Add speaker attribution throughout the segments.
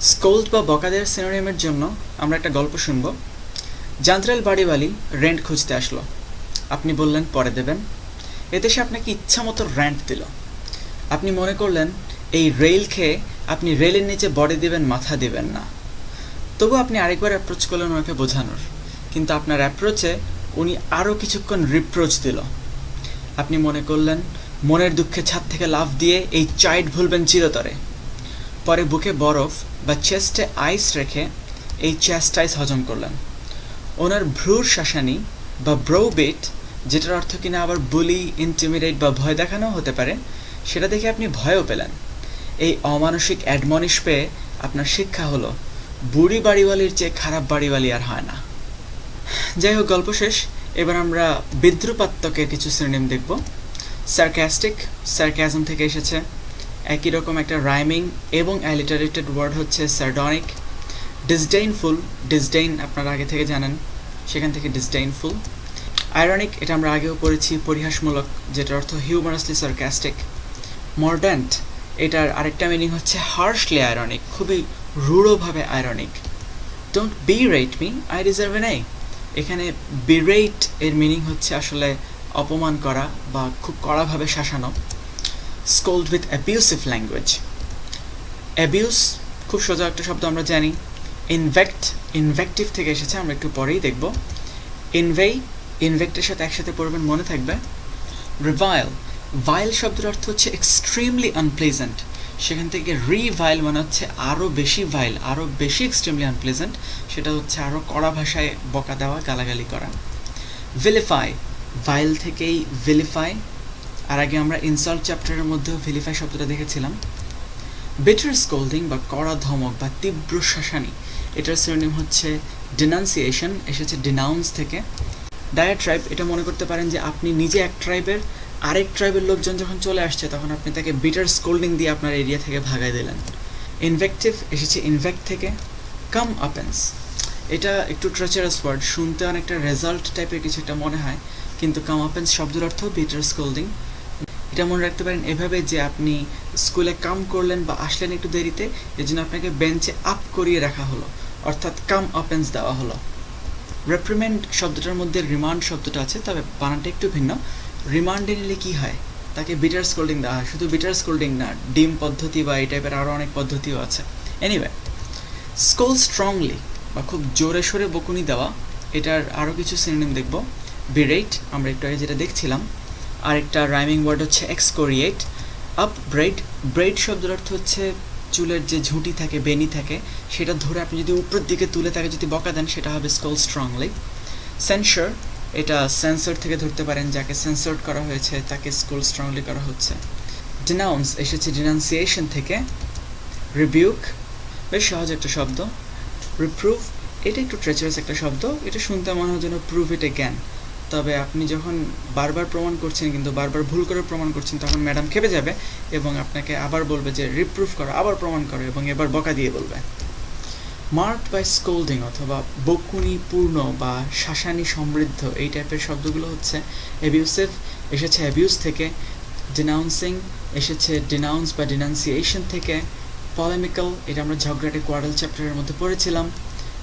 Speaker 1: Scold বা বকা দেওয়ার সিনোনিমের জন্য আমরা একটা গল্প শুনব। জান্ত্রাল বাড়িওয়ালি রেন্ট খুঁজতে আসলো। আপনি বললেন পরে দেবেন। এতে সে আপনাকে ইচ্ছা মতো রেন্ট দিল। আপনি মনে করলেন এই রেল খেয়ে আপনি রেলের নিচে বডি দিবেন, মাথা দিবেন না। তবু আপনি আরেকবার অ্যাপ্রোচ করলেন ওনাকে বোঝানোর, কিন্তু আপনার অ্যাপ্রোচে উনি আরও কিছুক্ষণ রিপ্রোচ দিল। আপনি মনে করলেন মনের দুঃখে ছাদ থেকে লাফ দিয়ে এই চাইল্ড ভুলবেন চিরতরে। পরে বুকে বরফ বা চেস্টে আইস রেখে এই চেস্টাইস হজম করলেন। ওনার ভ্রুর শাসানি বা ব্রোবেট, যেটার অর্থ কিনা আবার বুলি, ইন্টিমিডেট বা ভয় দেখানো হতে পারে, সেটা দেখে আপনি ভয়ও পেলেন। এই অমানসিক অ্যাডমনিশ পেয়ে আপনার শিক্ষা হলো বুড়ি বাড়িওয়ালির চেয়ে খারাপ বাড়িওয়ালি আর হয় না। যাই হোক, গল্প শেষ। এবার আমরা বিদ্রুপাত্মকের কিছু সিনোনিম দেখব। সার্কাস্টিক, সার্কাজম থেকে এসেছে। একই রকম একটা রাইমিং এবং অ্যালিটারেটেড ওয়ার্ড হচ্ছে সার্ডনিক। ডিসডেইনফুল, ডিসডেইন আপনারা আগে থেকে জানেন, সেখান থেকে ডিসডেইনফুল। আয়রনিক, এটা আমরা আগেও পড়েছি, পরিহাসমূলক, যেটার অর্থ হিউমারাসলি সার্কাস্টিক। মর্ডেন্ট, এটার আরেকটা মিনিং হচ্ছে হার্শলি আয়রনিক, খুবই রূঢ়ভাবে ironic. Don't berate me, I deserve an A, এখানে বিরেট এর মিনিং হচ্ছে আসলে অপমান করা বা খুব কড়াভাবে শাসানো। Scold with abusive language. Abuse খুব সোজা একটা শব্দ আমরা জানি। ইনভেক্ট, ইনভেক্টিভ থেকে এসেছে, আমরা একটু পরেই দেখব। ইনভেই, ইনভেক্টের সাথে একসাথে পড়বেন, মনে থাকবে। রিভাইল, ভাইল শব্দের অর্থ হচ্ছে এক্সট্রিমলি আনপ্লেজেন্ট, সেখান থেকে রিভাইল মানে হচ্ছে আরও বেশি ভাইল, আরও বেশি এক্সট্রিমলি আনপ্লেজেন্ট, সেটা হচ্ছে আরও কড়া ভাষায় বকা দেওয়া, গালাগালি করা। ভিলিফাই, ভাইল থেকেই ভিলিফাই। আর আগে আমরা ইনসাল্ট চ্যাপ্টারের মধ্যেও ভিলিফাই শব্দটা দেখেছিলাম। বিটার স্কোল্ডিং বা কড়া ধমক বা তীব্র শাসানি, এটার সিনোনিম হচ্ছে ডিনাউন্সিয়েশন, এসেছে ডিনাউন্স থেকে। ডায়াট্রাইব, এটা মনে করতে পারেন যে আপনি নিজে এক ট্রাইবের, আরেক ট্রাইবের লোকজন যখন চলে আসছে তখন আপনি তাকে বিটার স্কোল্ডিং দিয়ে আপনার এরিয়া থেকে ভাগাই দিলেন। ইনভেকটিভ, এসেছে ইনভেক্ট থেকে। কাম আপেন্স, এটা একটু ট্রেচারাস ওয়ার্ড, শুনতে অনেকটা রেজাল্ট টাইপের কিছু একটা মনে হয়, কিন্তু কাম আপেন্স শব্দের অর্থ বিটার স্কোল্ডিং। এটা মনে রাখতে পারেন এভাবে যে আপনি স্কুলে কাম করলেন বা আসলেন একটু দেরিতে, এই জন্য আপনাকে বেঞ্চে আপ করিয়ে রাখা হলো, অর্থাৎ কাম আপেন্স দেওয়া হলো। রেপ্রিমেন্ড শব্দটার মধ্যে রিমান্ড শব্দটা আছে, তবে বানানটা একটু ভিন্ন। রিমান্ডে নিলে কী হয়, তাকে বিটার স্কোল্ডিং দেওয়া হয়। শুধু বিটার স্কোল্ডিং না, ডিম পদ্ধতি বা এই টাইপের আরও অনেক পদ্ধতিও আছে। এনিওয়ে, স্কোল স্ট্রংলি বা খুব জোরে সোরে বকুনি দেওয়া, এটার আরও কিছু সিনোনিম দেখব। বিরেট, আমরা একটু আগে যেটা দেখছিলাম। আরেকটা রাইমিং ওয়ার্ড হচ্ছে এক্সকোরিয়েট। আপ ব্রেড, ব্রেড শব্দের অর্থ হচ্ছে চুলের যে ঝুঁটি থাকে, বেনি থাকে, সেটা ধরে আপনি যদি উপরের দিকে তুলে তাকে যদি বকা দেন, সেটা হবে স্কোল স্ট্রংলি। সেন্সার, এটা সেন্সর থেকে ধরতে পারেন, যাকে সেন্সর্ড করা হয়েছে তাকে স্কোল স্ট্রংলি করা হচ্ছে। ডিনাউন্স, এসেছে ডিনাউন্সিয়েশন থেকে। রিবিউক, বেশ সহজ একটা শব্দ। রিপ্রুভ, এটা একটু ট্রেচারাস একটা শব্দ, এটা শুনতে মনে হয় যেন প্রুভ ইট এগেন, তবে আপনি যখন বারবার প্রমাণ করছেন কিন্তু বারবার ভুল করে প্রমাণ করছেন, তখন ম্যাডাম খেপে যাবে এবং আপনাকে আবার বলবে যে রিপ্রুভ করো, আবার প্রমাণ করো, এবং এবার বকা দিয়ে বলবে। মার্কড বাই স্কোল্ডিং অথবা বকুনিপূর্ণ বা শাসানি সমৃদ্ধ, এই টাইপের শব্দগুলো হচ্ছে অ্যাবিউসিভ, এসেছে অ্যাবিউস থেকে। ডিনাউন্সিং, এসেছে ডিনাউন্স বা ডিনাউন্সিয়েশন থেকে। পলেমিক্যাল, এটা আমরা ঝগড়াটে কোয়ারেল চ্যাপ্টারের মধ্যে পড়েছিলাম।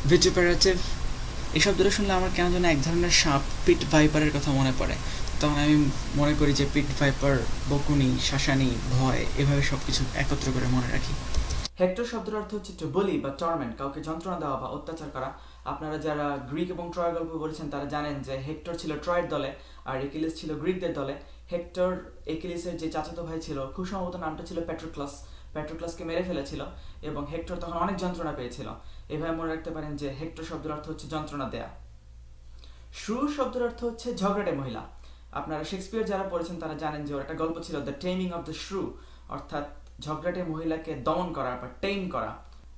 Speaker 1: ভিটুপারেটিভ, এই শব্দটা শুনলে আমার কেন যেন এক ধরনের সাপ, পিট ভাইপারের কথা মনে পড়ে, তখন আমি মনে করি যে পিট ভাইপার, বকুনি, শাসানি, ভয়, এভাবে সব কিছু একত্র করে মনে রাখি। হেক্টর শব্দের অর্থ হচ্ছে টু বুলি বা টর্মেন্ট, কাউকে যন্ত্রণা দেওয়া বা অত্যাচার করা। আপনারা যারা গ্রিক এবং ট্রয় গল্প পড়েছেন তারা জানেন যে হেক্টর ছিল ট্রয়ের দলে আর একিলিস ছিল গ্রিকদের দলে। হেক্টর একিলিসের যে চাচাতো ভাই ছিল, খুব সম্ভবত নামটা ছিল প্যাট্রোক্লাস, প্যাট্রোক্লাসকে মেরে ফেলেছিল এবং হেক্টর তখন অনেক যন্ত্রণা পেয়েছিল। এভাবে মনে রাখতে পারেন যে হেক্টর শব্দের অর্থ হচ্ছে যন্ত্রণা দেয়া। শ্রু শব্দের অর্থ হচ্ছে ঝগড়াটে মহিলা। আপনারা শেক্সপিয়ার যারা পড়েছেন তারা জানেন যে ওর একটা গল্প ছিল দ্য টেমিং অফ দ্য শ্রু, অর্থাৎ ঝগড়াটে মহিলাকে দমন করা বা টেম করা।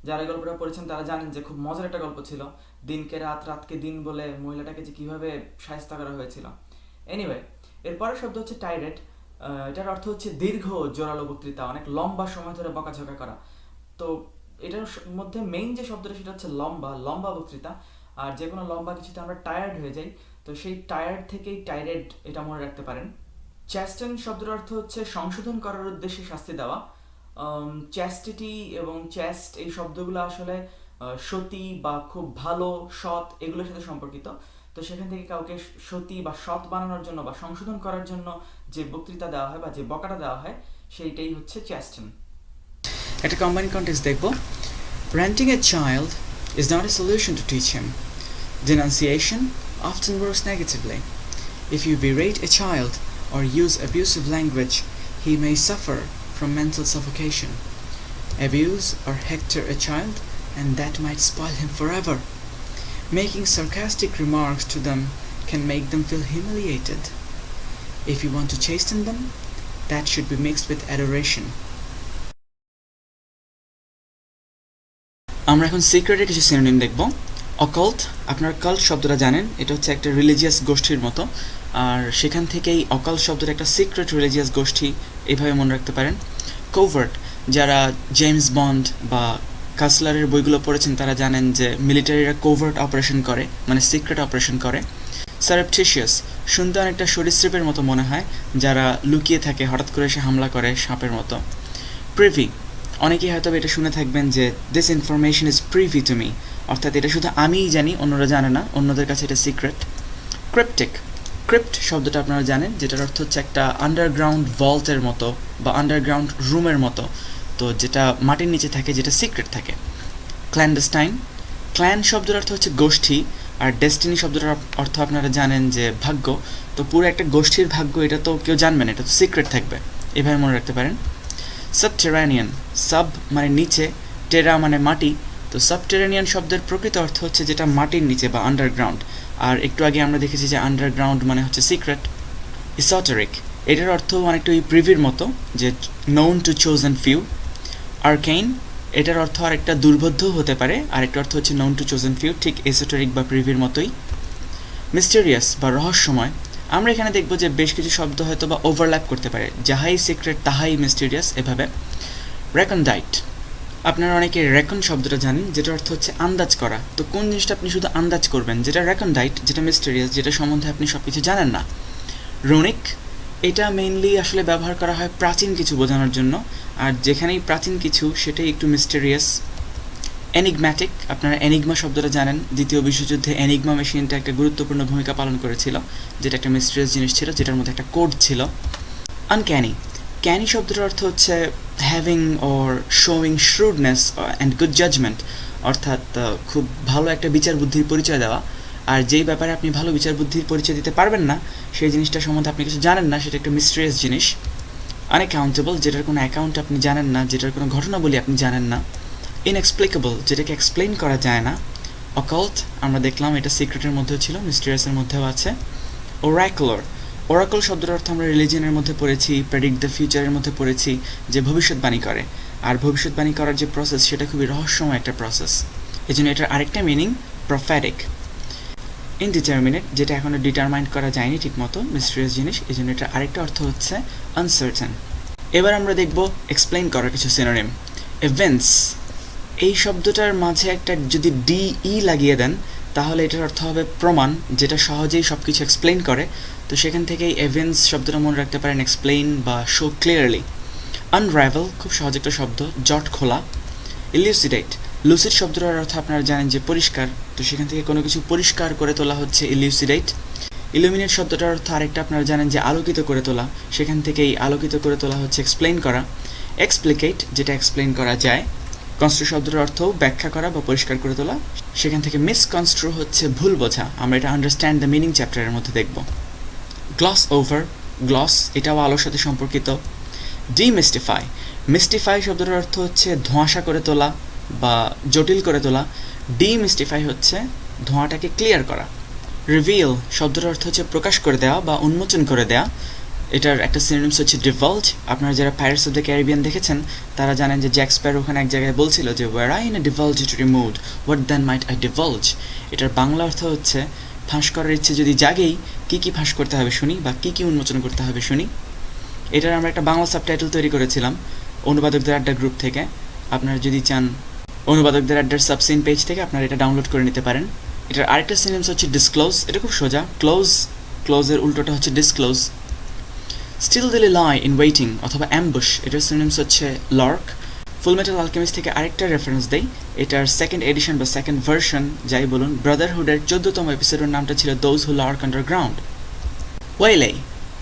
Speaker 1: যারা গল্পটা পড়েছেন তারা জানেন যে খুব মজার একটা গল্প ছিল, দিনকে রাত, রাতকে দিন বলে মহিলাটাকে যে কীভাবে শায়েস্তা করা হয়েছিল। এনিওয়ে, এরপরের শব্দ হচ্ছে টাইরেট। এটার অর্থ হচ্ছে দীর্ঘ জোরালো বক্তৃতা, অনেক লম্বা সময় ধরে বকাঝকা করা। তো এটার মধ্যে মেইন যে শব্দটা সেটা হচ্ছে লম্বা, লম্বা বক্তৃতা। আর যে কোনো লম্বা কিছুতে আমরা টায়ার্ড হয়ে যাই, তো সেই টায়ার্ড থেকেই টাইরেড, এটা মনে রাখতে পারেন। চ্যাস্টেন শব্দের অর্থ হচ্ছে সংশোধন করার উদ্দেশ্যে শাস্তি দেওয়া, চ্যাস্টিটি এবং চ্যাস্ট এই শব্দগুলো আসলে সতী বা খুব ভালো সৎ এগুলোর সাথে সম্পর্কিত। তো সেখান থেকে কাউকে সতী বা সৎ বানানোর জন্য বা সংশোধন করার জন্য যে বক্তৃতা দেওয়া হয় বা যে বকাটা দেওয়া হয় সেইটাই হচ্ছে চ্যাস্টেন। একটা কম্বাইন কন্টেক্সট দেখব। Ranting a child is not a solution to teach him. Denunciation often works negatively. If you berate a child or use abusive language, he may suffer from mental suffocation. Abuse or hector a child, and that might spoil him forever. Making sarcastic remarks to them can make them feel humiliated. If you want to chasten them, that should be mixed with adoration. আমরা এখন সিক্রেটের কিছু synonym দেখব। Occult, আপনার cult শব্দটা জানেন, এটা হচ্ছে একটা রিলিজিয়াস গোষ্ঠীর মতো, আর সেখান থেকেই অকাল্ট শব্দটা একটা সিক্রেট রিলিজিয়াস গোষ্ঠী, এইভাবে মনে রাখতে পারেন। কোভার্ট, যারা জেমস বন্ড বা কাসলারের বইগুলো পড়েছেন তারা জানেন যে মিলিটারিরা কোভার্ট অপারেশন করে, মানে সিক্রেট অপারেশন করে। সারেপটিশিয়াস, শুনতে অনেকটা সরীসৃপের মতো মনে হয়, যারা লুকিয়ে থাকে, হঠাৎ করে এসে হামলা করে সাপের মতো। প্রিভি, অনেকেই হয়তো এটা শুনে থাকবেন যে this information is privy to me, অর্থাৎ এটা শুধু আমিই জানি, অন্যরা জানে না, অন্যদের কাছে এটা সিক্রেট। ক্রিপ্টিক, ক্রিপ্ট শব্দটা আপনারা জানেন, যেটার অর্থ হচ্ছে একটা আন্ডারগ্রাউন্ড ভল্টের মতো বা আন্ডারগ্রাউন্ড রুমের মতো, তো যেটা মাটির নিচে থাকে, যেটা সিক্রেট থাকে। ক্ল্যান্ডেস্টাইন, ক্ল্যান শব্দের অর্থ হচ্ছে গোষ্ঠী, আর ডেস্টিনি শব্দটার অর্থ আপনারা জানেন যে ভাগ্য, তো পুরো একটা গোষ্ঠীর ভাগ্য এটা তো কেউ জানবে না, এটা তো সিক্রেট থাকবে, এভাবে মনে রাখতে পারেন। সাবটেরানিয়ান, সাব মানে নিচে, টেরা মানে মাটি, তো সাবটেরানিয়ান শব্দের প্রকৃত অর্থ হচ্ছে যেটা মাটির নিচে বা আন্ডারগ্রাউন্ড, আর একটু আগে আমরা দেখেছি যে আন্ডারগ্রাউন্ড মানে হচ্ছে সিক্রেট। ইসোটেরিক, এটার অর্থ অনেকটা ওই প্রিভির মতো, যে নোন টু চোজেন ফিউ। আর্কেইন, এটার অর্থ আরেকটা দুর্বোধ্য হতে পারে, আরেকটা অর্থ হচ্ছে নোন টু চোজেন ফিউ, ঠিক এসোটেরিক বা প্রিভির মতোই। মিস্টেরিয়াস বা রহস্যময়, আমরা এখানে দেখব যে বেশ কিছু শব্দ হয়তো বা ওভারল্যাপ করতে পারে, যাহাই সিক্রেট তাহাই মিস্টেরিয়াস, এভাবে। রেকনডাইট, আপনারা অনেকে রেকন শব্দটা জানেন, যেটার অর্থ হচ্ছে আন্দাজ করা, তো কোন জিনিসটা আপনি শুধু আন্দাজ করবেন, যেটা রেকনডাইট, যেটা মিস্টেরিয়াস, যেটা সম্বন্ধে আপনি সব কিছু জানেন না। রুনিক, এটা মেইনলি আসলে ব্যবহার করা হয় প্রাচীন কিছু বোঝানোর জন্য, আর যেখানেই প্রাচীন কিছু সেটাই একটু মিস্টেরিয়াস। এনিগম্যাটিক, আপনারা এনিগমা শব্দটা জানেন, দ্বিতীয় বিশ্বযুদ্ধে এনিগমা মেশিনটা একটা গুরুত্বপূর্ণ ভূমিকা পালন করেছিল, যেটা একটা মিস্টেরিয়াস জিনিস ছিল, যেটার মধ্যে একটা কোড ছিল। আনক্যানি, ক্যানি শব্দটার অর্থ হচ্ছে having or showing shrewdness and good judgement, অর্থাৎ খুব ভালো একটা বিচার বুদ্ধির পরিচয় দেওয়া, আর যেই ব্যাপারে আপনি ভালো বিচার বুদ্ধির পরিচয় দিতে পারবেন না, সেই জিনিসটা সম্বন্ধে আপনি কিছু জানেন না, সেটা একটা মিস্টেরিয়াস জিনিস। আনঅ্যাকাউন্টেবল, যেটার কোনো অ্যাকাউন্ট আপনি জানেন না, যেটার কোনো ঘটনাবলী আপনি জানেন না। ইনএক্সপ্লিকেবল, যেটাকে এক্সপ্লেইন করা যায় না। অকাল্ট, আমরা দেখলাম এটা সিক্রেটের মধ্যেও ছিল, মিস্টেরিয়াসের মধ্যেও আছে। ওরাকুলার, ওরাকল শব্দের অর্থ আমরা রিলিজিয়নের মধ্যে পড়েছি, প্রেডিক্ট দ্য ফিউচারের মধ্যে পড়েছি, যে ভবিষ্যৎবাণী করে, আর ভবিষ্যৎবাণী করার যে প্রসেস সেটা খুবই রহস্যময় একটা প্রসেস, এই জন্য এটার আরেকটা মিনিং প্রফেটিক। ইনডিটারমিনেট, যেটা এখনো ডিটারমাইন্ড করা যায়নি ঠিকমতো, মিস্টেরিয়াস জিনিস, এই জন্য এটার আরেকটা অর্থ হচ্ছে আনসার্টেন। এবার আমরা দেখব এক্সপ্লেইন করার কিছু সিনোনিম। ইভেন্টস, এই শব্দটার মাঝে একটা যদি ডিই লাগিয়ে দেন তাহলে এটার অর্থ হবে প্রমাণ, যেটা সহজেই সব কিছু এক্সপ্লেইন করে, তো সেখান থেকেই ইভেন্টস শব্দটা মনে রাখতে পারেন এক্সপ্লেইন বা শো ক্লিয়ারলি। আনরাইভেল, খুব সহজ একটা শব্দ, জট খোলা। ইলিউসিডেট, লুসিড শব্দটার অর্থ আপনারা জানেন যে পরিষ্কার, তো সেখান থেকে কোনো কিছু পরিষ্কার করে তোলা হচ্ছে ইলিউসিডেট। ইলুমিনেট শব্দটার অর্থ আরেকটা আপনারা জানেন যে আলোকিত করে তোলা, সেখান থেকেই আলোকিত করে তোলা হচ্ছে এক্সপ্লেইন করা। এক্সপ্লিকেট, যেটা এক্সপ্লেইন করা যায়। কনস্ট্রু শব্দটার অর্থ ব্যাখ্যা করা বা পরিষ্কার করে তোলা, সেখান থেকে মিসকনস্ট্রু হচ্ছে ভুল বোঝা, আমরা এটা আন্ডারস্ট্যান্ড দ্য মিনিং চ্যাপ্টারের মধ্যে দেখব। গ্লস ওভার, গ্লস এটাও আলোর সাথে সম্পর্কিত। ডিমিস্টিফাই, মিস্টিফাই শব্দটার অর্থ হচ্ছে ধোঁয়াশা করে তোলা বা জটিল করে তোলা, ডিমিস্টিফাই হচ্ছে ধোঁয়াটাকে ক্লিয়ার করা। রিভিল শব্দটার অর্থ হচ্ছে প্রকাশ করে দেওয়া বা উন্মোচন করে দেওয়া, এটার একটা সিনোনিমস হচ্ছে ডিভালজ। আপনারা যারা পাইরেটস অফ দ্য ক্যারিবিয়ান দেখেছেন তারা জানেন যে জ্যাক স্প্যারো ওখানে এক জায়গায় বলছিল যে were I in a divulgatory mood, what then might I divulge. এটার বাংলা অর্থ হচ্ছে ফাঁস করার ইচ্ছে যদি জাগেই কী কী ফাঁস করতে হবে শুনি, বা কী কী উন্মোচন করতে হবে শুনি। এটার আমরা একটা বাংলা সাবটাইটেল তৈরি করেছিলাম অনুবাদকদের আড্ডা গ্রুপ থেকে, আপনারা যদি চান অনুবাদকদের আড্ডার সাবসিন পেজ থেকে আপনারা এটা ডাউনলোড করে নিতে পারেন। এটার আরেকটা সিনোনিমস হচ্ছে ডিসক্লোজ, এটা খুব সোজা, ক্লোজ, ক্লোজের উল্টোটা হচ্ছে ডিসক্লোজ। স্টিলদি লাই ইন ওয়েটিং অথবা অ্যাম্বুশ, এটার সিনোনিমস হচ্ছে লর্ক। ফুল মেটাল আলকেমিস্ট থেকে আরেকটা রেফারেন্স দেই, এটার সেকেন্ড এডিশন বা সেকেন্ড ভার্সন যাই বলুন, ব্রাদারহুডের 14তম এপিসোডের নামটা ছিল দোজ হু লার্ক আন্ডারগ্রাউন্ড। ওয়েলে,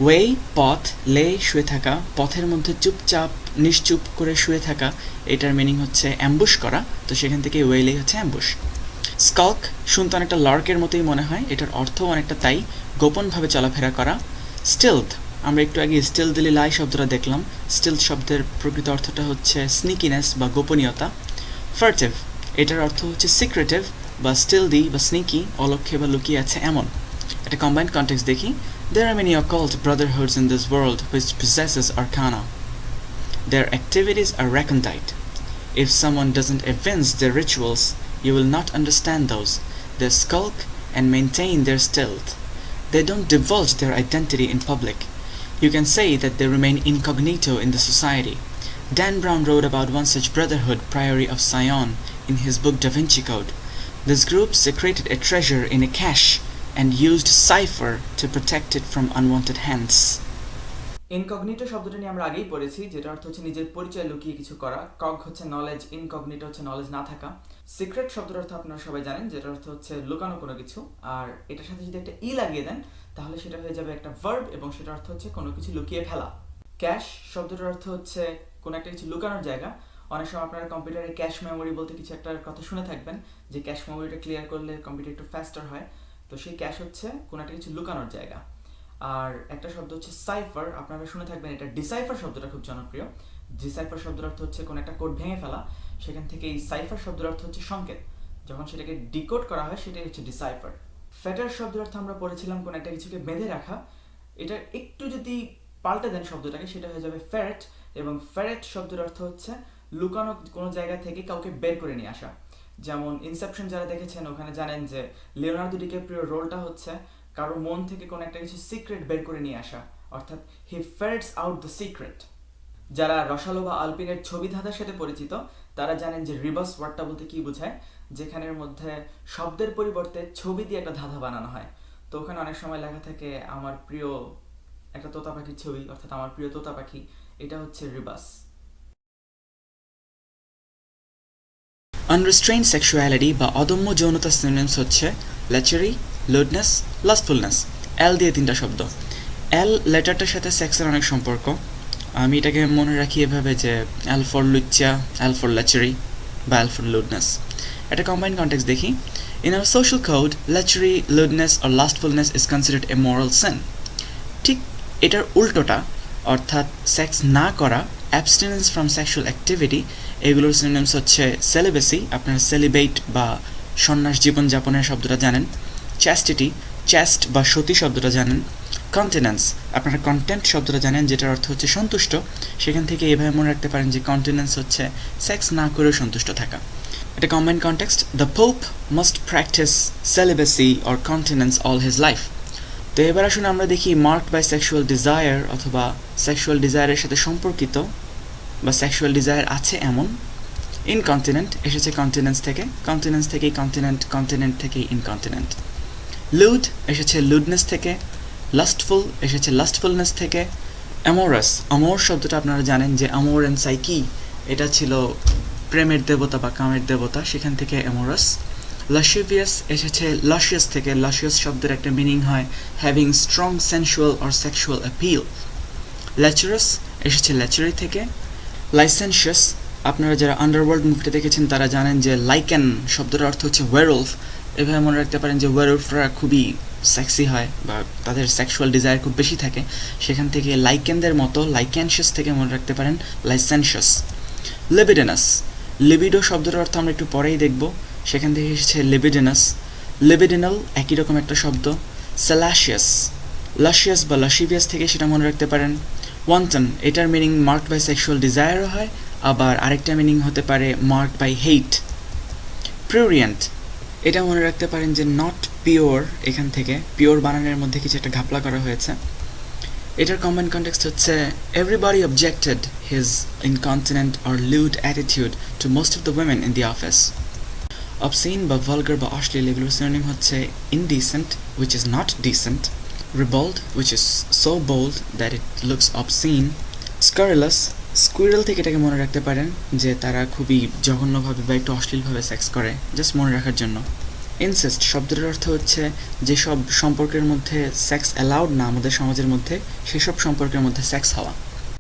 Speaker 1: ওয়ে পথ, লে শুয়ে থাকা, পথের মধ্যে চুপচাপ নিশ্চুপ করে শুয়ে থাকা, এটার মিনিং হচ্ছে অ্যাম্বুশ করা, তো সেখান থেকে ওয়েলে হচ্ছে অ্যাম্বুশ। স্কাল্ক শুনতে অনেকটা লার্কের মতোই মনে হয়, এটার অর্থ অনেকটা তাই, গোপনভাবে চলাফেরা করা। স্টিলথ, আমরা একটু আগে স্টিলদি লাই শব্দটা দেখলাম, স্টিলথ শব্দের প্রকৃত অর্থটা হচ্ছে স্নিকিনেস বা গোপনীয়তা। ফার্টিভ, এটার অর্থ হচ্ছে সিক্রেটিভ বা স্টিলদি বা স্নিকি, অলক্ষ্যে বা লুকিয়ে আছে এমন। একটা কম্বাইন্ড কনটেক্সট দেখি। There are many occult brotherhoods in this world which possesses arcana. Their activities are recondite. If someone doesn't evince their rituals, you will not understand those. They skulk and maintain their stealth. They don't divulge their identity in public. You can say that they remain incognito in the society. Dan Brown wrote about one such brotherhood, Priory of Sion, in his book Da Vinci Code. This group secreted a treasure in a cache and used cipher to protect it from unwanted hands. Incognito শব্দটা নিয়ে আমরা আগেই পড়েছি, যেটা অর্থ হচ্ছে নিজের পরিচয় লুকিয়ে কিছু করা। কগ হচ্ছে নলেজ, ইনকগনিটো হচ্ছে নলেজ না থাকা। সিক্রেট শব্দের অর্থ আপনারা সবাই জানেন, যেটা অর্থ হচ্ছে লুকানো কোনো কিছু, আর এটার সাথে যদি একটা ই লাগিয়ে দেন তাহলে সেটা হয়ে যাবে একটা ভার্ব এবং সেটার অর্থ হচ্ছে কোনো কিছু লুকিয়ে ফেলা। ক্যাশ শব্দটার অর্থ হচ্ছে কোনো একটা কিছু লুকানোর জায়গা। অনেক সময় আপনারা কম্পিউটারে ক্যাশ মেমোরি বলতে কিছু একটা কথা শুনে থাকবেন, যে ক্যাশ মেমোরিটা ক্লিয়ার করলে কম্পিউটার একটু ফাস্টার হয়, তো সেই ক্যাশ হচ্ছে কোনো একটা কিছু লুকানোর জায়গা। আর একটা শব্দ হচ্ছে সাইফার, আপনারা শুনে থাকবেন, এটা ডিসাইফার শব্দটা খুব জনপ্রিয়। ডিসাইফার শব্দের অর্থ হচ্ছে কোনো একটা কোড ভেঙে ফেলা, সেখান থেকে এই সাইফার শব্দের অর্থ হচ্ছে সংকেত, যখন সেটাকে ডিকোড করা হয় সেটাই হচ্ছে ডিসাইফার। ফেটার শব্দের অর্থ আমরা পড়েছিলাম কোনো একটা কিছুকে বেঁধে রাখা, এটা একটু যদি পাল্টে দেন শব্দটাকে সেটা হয়ে যাবে ফেরেট, এবং ফেরেট শব্দের অর্থ হচ্ছে লুকানো কোনো জায়গা থেকে কাউকে বের করে নিয়ে আসা। যেমন ইনসেপশন যারা দেখেছেন ওখানে জানেন যে লিওনার্দো ডিক্যাপ্রিওর রোলটা হচ্ছে কারো মন থেকে কোনো একটা কিছু সিক্রেট বের করে নিয়ে আসা, অর্থাৎ হি ফেরেটস আউট দ্য সিক্রেট। যারা রসালো বা আলপিনের ছবি ধাঁধার সাথে পরিচিত তারা জানেন যে রিবাস ওয়ার্ডটা বলতে কি বোঝায়, যেখানের মধ্যে শব্দের পরিবর্তে ছবি দিয়ে একটা ধাঁধা বানানো হয়। তো ওখানে অনেক সময় লেখা থাকে আমার প্রিয় একটা তোতা পাখির ছবি, অর্থাৎ আমার প্রিয় তোতা পাখি, এটা হচ্ছে রিবাস। আনরিস্ট্রেইনড সেক্সুয়ালিটি বা অদম্য যৌনতা সিনোনিমস হচ্ছে লেচারি, লুডনেস, লাস্টফুলনেস। এল দিয়ে তিনটা শব্দ। এল লেটারটার সাথে সেক্সের অনেক সম্পর্ক, আমি এটাকে মনে রাখি এভাবে যে এল ফর লুচ্চা, এল ফর লেচারি বা এল ফর লুডনেস। একটা কম্বাইন্ড কনটেক্সট দেখি। In our social code, lechery, lewdness or lustfulness is considered a moral sin. ঠিক এটার উল্টোটা, অর্থাৎ সেক্স না করা, অ্যাবস্টিনেন্স ফ্রম সেক্সুয়াল অ্যাক্টিভিটি, এগুলোর সিনোনিমস হচ্ছে সেলিবেসি, আপনারা সেলিবেট বা সন্ন্যাস জীবনযাপনের শব্দটা জানেন। চ্যাস্টিটি, চ্যাস্ট বা সতী শব্দটা জানেন। কন্টিনেন্স, আপনারা কন্টেন্ট শব্দটা জানেন, যেটার অর্থ হচ্ছে সন্তুষ্ট, সেখান থেকে এভাবে মনে রাখতে পারেন যে কন্টিনেন্স হচ্ছে সেক্স না করেও সন্তুষ্ট থাকা। এটা combined context. The pope must practice celibacy or continence all his life. তো এবার আসুন আমরা দেখি মার্কড বাই সেক্সুয়াল ডিজায়ার অথবা সেক্সুয়াল ডিজায়ারের সাথে সম্পর্কিত বা সেক্সুয়াল ডিজায়ার আছে এমন। ইনকন্টিনেন্ট এসেছে কন্টিনেন্স থেকে, কন্টিনেন্স থেকেই কন্টিনেন্ট, কন্টিনেন্ট থেকেই ইনকন্টিনেন্ট। লুড এসেছে লুডনেস থেকে, লাস্টফুল এসেছে লাস্টফুলনেস থেকে। অ্যামোরাস, অমর শব্দটা আপনারা জানেন যে অমর অ্যান্ড সাইকি, এটা ছিল প্রেমের দেবতা বা কামের দেবতা, সেখান থেকে অ্যামোরাস। লাসিভিয়াস এসেছে লাসিয়াস থেকে, লাসিয়াস শব্দের একটা মিনিং হয় having strong sensual or sexual appeal. Lecherous এসেছে লেচারি থেকে। লাইসেন্সিয়াস, আপনারা যারা আন্ডারওয়ার্ল্ড মুভিটা দেখেছেন তারা জানেন যে লাইকেন শব্দটার অর্থ হচ্ছে ওয়ারউলফ, এভাবে মনে রাখতে পারেন যে ওয়ারউলফরা খুবই সেক্সি হয় বা তাদের সেক্সুয়াল ডিজায়ার খুব বেশি থাকে, সেখান থেকে লাইকেনদের মতো লাইকেনশিয়াস থেকে মনে রাখতে পারেন লাইসেন্সিয়াস। লিবিডিনাস, লিবিডো শব্দের অর্থ আমরা একটু পরেই দেখব, সেখান থেকে এসেছে লিবিডিনাস। লিবিডিনাল একই রকম একটা শব্দ। স্যালাসিয়াস, লাসিয়াস বা লাসিভিয়াস থেকে সেটা মনে রাখতে পারেন। ওয়ান্টন, এটার মিনিং মার্কড বাই সেক্সুয়াল ডিজায়ারও হয়, আবার আরেকটা মিনিং হতে পারে মার্কড বাই হেইট। প্রিউরিয়েন্ট, এটা মনে রাখতে পারেন যে নট পিওর, এখান থেকে পিওর বানানের মধ্যে কিছু একটা ঘাপলা করা হয়েছে। এটার কম্বাইন্ড কনটেক্সট হচ্ছে everybody objected his incontinent or lewd attitude to most of the women in the office. Obscene বা ভালগার বা অশ্লীল, এগুলোর সিনোনিম হচ্ছে indecent, which is not decent. Ribald, which is so bold that it looks obscene. Scurrilous, squirrel থেকে এটাকে মনে রাখতে পারেন যে তারা খুবই জঘন্যভাবে বা একটু অশ্লীলভাবে সেক্স করে, জাস্ট মনে রাখার জন্য। ইনসেস্ট শব্দটার অর্থ হচ্ছে যেসব সম্পর্কের মধ্যে সেক্স অ্যালাউড না আমাদের সমাজের মধ্যে, সেসব সম্পর্কের মধ্যে সেক্স হওয়া।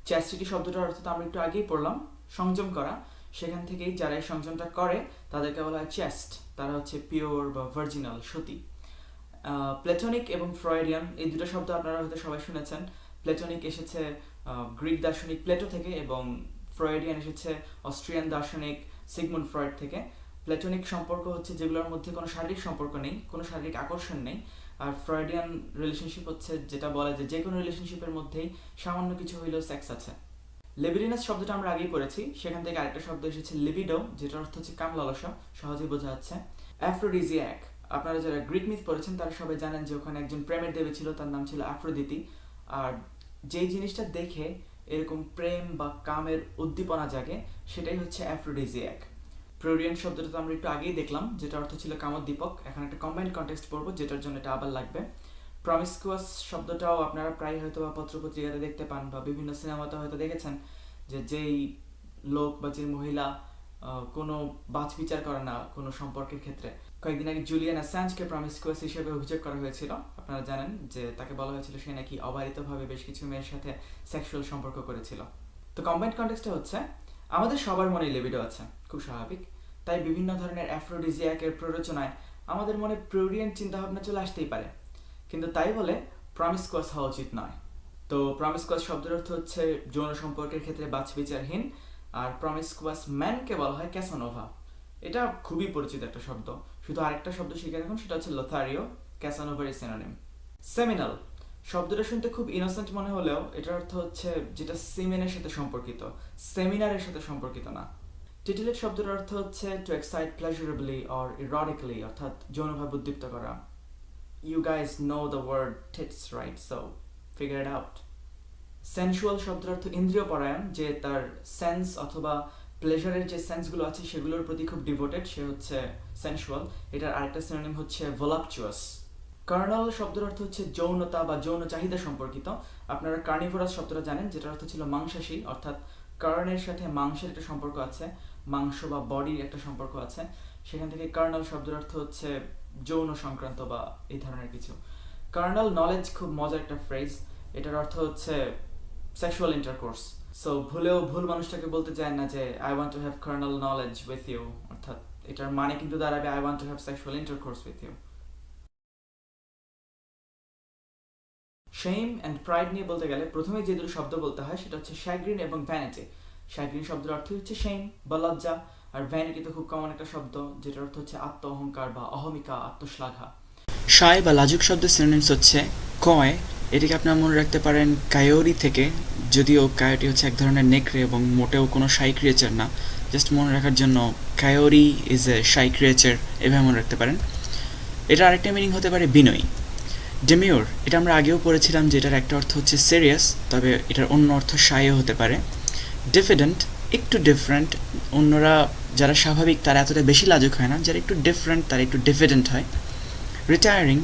Speaker 1: চ্যাস্টিটি শব্দটার অর্থ তো আমরা একটু আগেই পড়লাম, সংযম করা। সেখান থেকেই যারা এই সংযমটা করে তাদেরকে বলা হয় চ্যাস্ট, তারা হচ্ছে পিওর বা ভার্জিনাল, সতী। প্লেটোনিক এবং ফ্রয়েডিয়ান এই দুটো শব্দ আপনারা হয়তো সবাই শুনেছেন। প্লেটোনিক এসেছে গ্রিক দার্শনিক প্লেটো থেকে এবং ফ্রয়েডিয়ান এসেছে অস্ট্রিয়ান দার্শনিক সিগমুন্ড ফ্রয়েড থেকে। প্লেটোনিক সম্পর্ক হচ্ছে যেগুলোর মধ্যে কোনো শারীরিক সম্পর্ক নেই, কোনো শারীরিক আকর্ষণ নেই। আর ফ্রয়েডিয়ান রিলেশনশিপ হচ্ছে যেটা বলে যে কোনো রিলেশনশিপের মধ্যেই সামান্য কিছু হইলেও সেক্স আছে। লিবিডিনাস শব্দটা আমরা আগেই পড়েছি, সেখান থেকে আরেকটা শব্দ এসেছে লিবিডো, যেটার অর্থ হচ্ছে কাম লালসা, সহজেই বোঝা যাচ্ছে। অ্যাফ্রোডিজিয়াক, আপনারা যারা গ্রিক মিথ পড়েছেন তারা সবাই জানেন যে ওখানে একজন প্রেমের দেবী ছিল, তার নাম ছিল আফ্রোদিতি। আর যেই জিনিসটা দেখে এরকম প্রেম বা কামের উদ্দীপনা জাগে সেটাই হচ্ছে অ্যাফ্রোডিজিয়াক। প্রোরিয়ান শব্দটা তো আমরা একটু আগেই দেখলাম, যেটা অর্থ ছিল কামোদ্দীপক। এখন একটা কম্বাইন্ড কনটেক্সট পড়বো যেটার জন্য এটা আবার লাগবে। প্রমিসকুয়াস শব্দটাও আপনারা প্রায় হয়তো বা পত্রপত্রিকাতে দেখতে পান বা বিভিন্ন সিনেমাতে হয়তো দেখেছেন যে যেই লোক বা যে মহিলা কোনো বাছ বিচার করে না কোনো সম্পর্কের ক্ষেত্রে। কয়েকদিন আগে জুলিয়ান অ্যাসাঞ্জকে প্রমিসকুয়াস হিসেবে অভিযোগ করা হয়েছিল। আপনারা জানেন যে তাকে বলা হয়েছিল সে নাকি অবারিতভাবে বেশ কিছু মেয়ের সাথে সেক্সুয়াল সম্পর্ক করেছিল। তো কম্বাইন্ড কনটেক্সটটা হচ্ছে আমাদের সবার মনে লিবিডো আছে, খুব স্বাভাবিক। তাই বিভিন্ন ধরনের অ্যাফ্রোডিজিয়াকের প্ররোচনায় আমাদের মনে প্রোরিয়ান চিন্তাভাবনা চলে আসতেই পারে, কিন্তু তাই বলে প্রমিসকুয়াস হওয়া উচিত নয়। তো প্রমিসকুয়াস শব্দের অর্থ হচ্ছে যৌন সম্পর্কের ক্ষেত্রে বাছবিচারহীন। আর প্রমিসকুয়াস ম্যানকে বলা হয় ক্যাসানোভা। এটা খুবই পরিচিত একটা শব্দ, শুধু আরেকটা শব্দ শিখে রাখুন, সেটা হচ্ছে লোথারিও, ক্যাসানোভার সিনোনিম। সেমিনাল শব্দটা শুনতে খুব ইনোসেন্ট মনে হলেও এটার অর্থ হচ্ছে যেটা সিমেনের সাথে সম্পর্কিত, সেমিনারের সাথে সম্পর্কিত না। টিটিলেট শব্দের অর্থ হচ্ছে টু এক্সাইট প্লেজারেবলি অর ইরোটিক্যালি, অর্থাৎ যৌনভাবে উদ্দীপ্ত করা। You guys know the word tits, right? So figure it out. Sensual শব্দের অর্থ ইন্দ্রিয় পরায়ণ, যে তার সেন্স অথবা প্লেজারের যে সেন্সগুলো আছে সেগুলোর প্রতি খুব ডিভোটেড, সে হচ্ছে সেন্সুয়াল। এটার আরেকটা সিনোনিম হচ্ছে ভোলাপচুয়াস। কার্নাল শব্দের অর্থ হচ্ছে যৌনতা বা যৌন চাহিদা সম্পর্কিত। আপনারা কার্নিভোরাস শব্দটা জানেন, যেটার অর্থ ছিল মাংসাশী, অর্থাৎ কার্নের সাথে মাংসের একটা সম্পর্ক আছে, মাংস বা বডির একটা সম্পর্ক আছে। সেখান থেকে কার্নাল শব্দের অর্থ হচ্ছে যৌন সংক্রান্ত বা এই ধরনের কিছু। কার্নাল নলেজ খুব মজার একটা ফ্রেজ, এটার অর্থ হচ্ছে সেক্সুয়াল ইন্টারকোর্স। সো ভুলেও ভুল মানুষটাকে বলতে চায় না যে I want to have carnal knowledge with you, অর্থাৎ এটার মানে কিন্তু দাঁড়াবে I want to have sexual intercourse with you. Shame and pride নিয়ে বলতে গেলে প্রথমে যে দুটো শব্দ বলতে হয় সেটা হচ্ছে শ্যাগ্রিন এবং ভ্যানিটি। শ্যাগ্রিন শব্দের অর্থ হচ্ছে শেম বা লজ্জা, আর ভ্যানিটি তো খুব কমন একটা শব্দ যেটার অর্থ হচ্ছে আত্ম অহংকার বা অহমিকা, আত্মশ্লাঘা। শায় বা লাজুক শব্দের সিনোনিমস হচ্ছে কয়, এটিকে আপনারা মনে রাখতে পারেন কায়োরি থেকে, যদিও কায়োটি হচ্ছে এক ধরনের নেকড়ে এবং মোটেও কোনো শাই ক্রিয়েচার না, জাস্ট মনে রাখার জন্য কায়োরি ইজ এ শাই ক্রিয়েচার এভাবে মনে রাখতে পারেন। এটার আরেকটা মিনিং হতে পারে বিনয়ী। ডেমিওর, এটা আমরা আগেও পড়েছিলাম যে এটার একটা অর্থ হচ্ছে সিরিয়াস, তবে এটার অন্য অর্থ শাইও হতে পারে। ডিফিডেন্ট, একটু ডিফারেন্ট, অন্যরা যারা স্বাভাবিক তারা এতটা বেশি লাজুক হয় না, যারা একটু ডিফারেন্ট তারা একটু ডিফিডেন্ট হয়। রিটায়ারিং,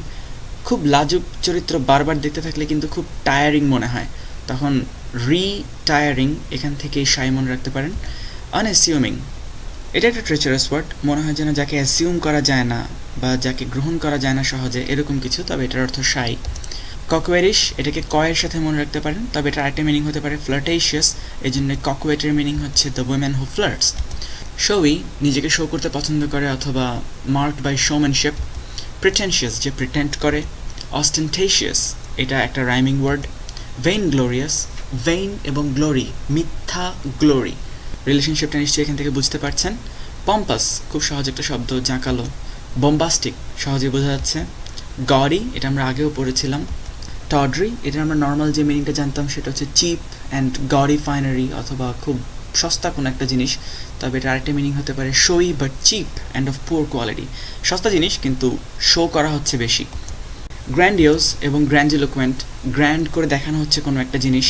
Speaker 1: খুব লাজুক চরিত্র বারবার দেখতে থাকলে কিন্তু খুব টায়ারিং মনে হয়, তখন রিটায়ারিং এখান থেকে শাই মনে রাখতে পারেন। আনএসিউমিং, এটা একটা ট্রেচারাস ওয়ার্ড, মনে হয় যেন যাকে অ্যাসিউম করা যায় না বা যাকে গ্রহণ করা যায় না সহজে, এরকম কিছু, তবে এটার অর্থ শাই। ককওয়েরিশ, এটাকে কয়ের সাথে মনে রাখতে পারেন, তবে এটার আরেকটা মিনিং হতে পারে ফ্লার্টেশিয়াস, এই জন্য ককওয়েটের মিনিং হচ্ছে দ্য উইমেন হু ফ্লার্টস। শোই, নিজেকে শো করতে পছন্দ করে অথবা মার্কড বাই শোম্যানশিপ। প্রিটেনশিয়াস, যে প্রিটেন্ড করে। অস্টেন্টেশিয়াস, এটা একটা rhyming word. Vain glorious, vain এবং গ্লোরি, মিথ্যা গ্লোরি, রিলেশনশিপটা নিশ্চয়ই এখান থেকে বুঝতে পারছেন। পম্পাস, খুব সহজ একটা শব্দ, জাঁকালো। বম্বাস্টিক, সহজে বোঝা যাচ্ছে। গডি, এটা আমরা আগেও পড়েছিলাম। টডরি, এটা আমরা নর্মাল যে মিনিংটা জানতাম সেটা হচ্ছে চিপ অ্যান্ড গডি ফাইনারি, অথবা খুব সস্তা কোনো একটা জিনিস, তবে এটা আরেকটা মিনিং হতে পারে showy but cheap and of poor quality, সস্তা জিনিস কিন্তু শো করা হচ্ছে বেশি। গ্র্যান্ডিওস এবং গ্র্যান্ডিলোকুয়েন্ট, গ্র্যান্ড করে দেখানো হচ্ছে কোনো একটা জিনিস।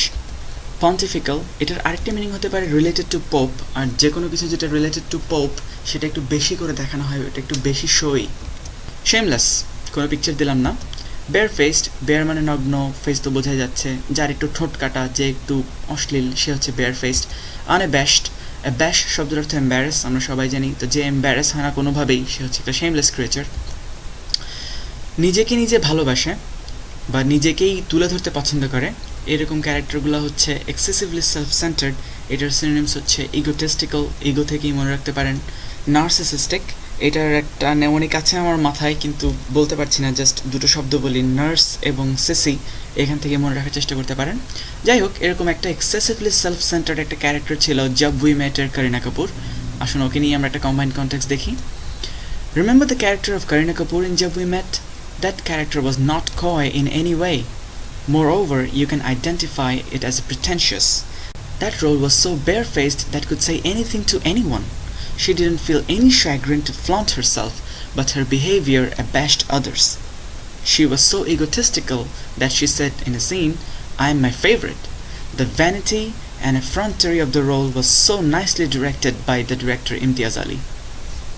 Speaker 1: পন্টিফিক্যাল, এটার আরেকটা মিনিং হতে পারে রিলেটেড টু পোপ, আর যে কোনো কিছু যেটা রিলেটেড টু পোপ সেটা একটু বেশি করে দেখানো হয়, এটা একটু বেশি শোই। শেমলেস, কোনো পিকচার দিলাম না। বেয়ার ফেসড, বেয়ার মানে নগ্ন, ফেস তো বোঝা যাচ্ছে, যার একটু ঠোঁট কাটা, যে একটু অশ্লীল, সে হচ্ছে বেয়ার ফেসড। আনএব্যাশড, অ্যাব্যাশ শব্দের অর্থ এম্বারেস, আমরা সবাই জানি, তো যে এম্বারেস হয় না কোনোভাবেই সে হচ্ছে একটা শেমলেস ক্রিয়েচার। নিজেকে নিজে ভালোবাসে বা নিজেকেই তুলে ধরতে পছন্দ করে, এরকম ক্যারেক্টারগুলো হচ্ছে এক্সেসিভলি সেলফ সেন্টার্ড, এটার সিনোনিমস হচ্ছে ইগোটেস্টিক্যাল, ইগো থেকেই মনে রাখতে পারেন। নার্সিসিস্টিক, এটার একটা নেমনিক আছে আমার মাথায় কিন্তু বলতে পারছি না, জাস্ট দুটো শব্দ বলি, নার্স এবং সিসি, এখান থেকে মনে রাখার চেষ্টা করতে পারেন। যাই হোক, এরকম একটা এক্সেসিভলি সেলফ সেন্টার্ড একটা ক্যারেক্টার ছিল জব উই মেটের করিনা কাপুর। আসুন ওকে নিয়ে আমরা একটা কম্বাইন্ড কনটেক্সট দেখি। Remember the character of Kareena Kapoor in Jab We Met? That character was not coy in any way. Moreover, you can identify it as pretentious. That role was so barefaced that could say anything to anyone. She didn't feel any chagrin to flaunt herself, but her behavior abashed others. She was so egotistical that she said in a scene, "I am my favorite." The vanity and effrontery of the role was so nicely directed by the director Imtiaz Ali.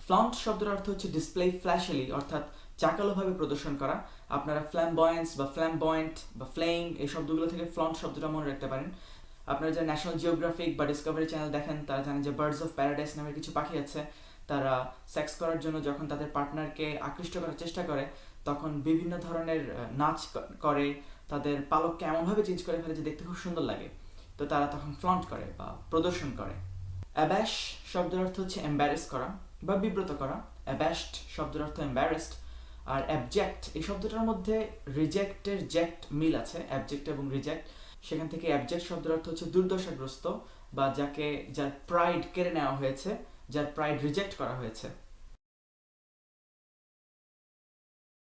Speaker 1: Flaunt শব্দের অর্থ হচ্ছে display ফ্ল্যাশলি, অর্থাৎ চাকালোভাবে প্রদর্শন করা। আপনারা flamboyance বা flamboyant বা flame এই শব্দগুলো থেকে ফ্লন্ট শব্দটা মনে রাখতে পারেন। আপনারা যারা ন্যাশনাল জিওগ্রাফিক বা ডিসকভারি চ্যানেল দেখেন তারা জানেন যে বার্ডস অফ প্যারাডাইস নামের কিছু পাখি আছে, তারা সেক্স করার জন্য যখন তাদের পার্টনারকে আকৃষ্ট করার চেষ্টা করে তখন বিভিন্ন ধরনের নাচ করে, তাদের পালককে এমনভাবে চেঞ্জ করে ফেলে যে দেখতে খুব সুন্দর লাগে, তো তারা তখন ফ্লন্ট করে বা প্রদর্শন করে। অ্যাব্যাশ শব্দের অর্থ হচ্ছে এম্বারেস করা বা বিব্রত করা। অ্যাব্যাশড শব্দের অর্থ এম্বারেসড। আর অ্যাবজেক্ট এই শব্দটার মধ্যে রিজেক্টের জেক্ট মিল আছে, অ্যাবজেক্ট এবং রিজেক্ট, সেখান থেকে অ্যাবজেক্ট শব্দের অর্থ হচ্ছে দুর্দশাগ্রস্ত বা যার প্রাইড কেড়ে নেওয়া হয়েছে, যার প্রাইড রিজেক্ট করা হয়েছে।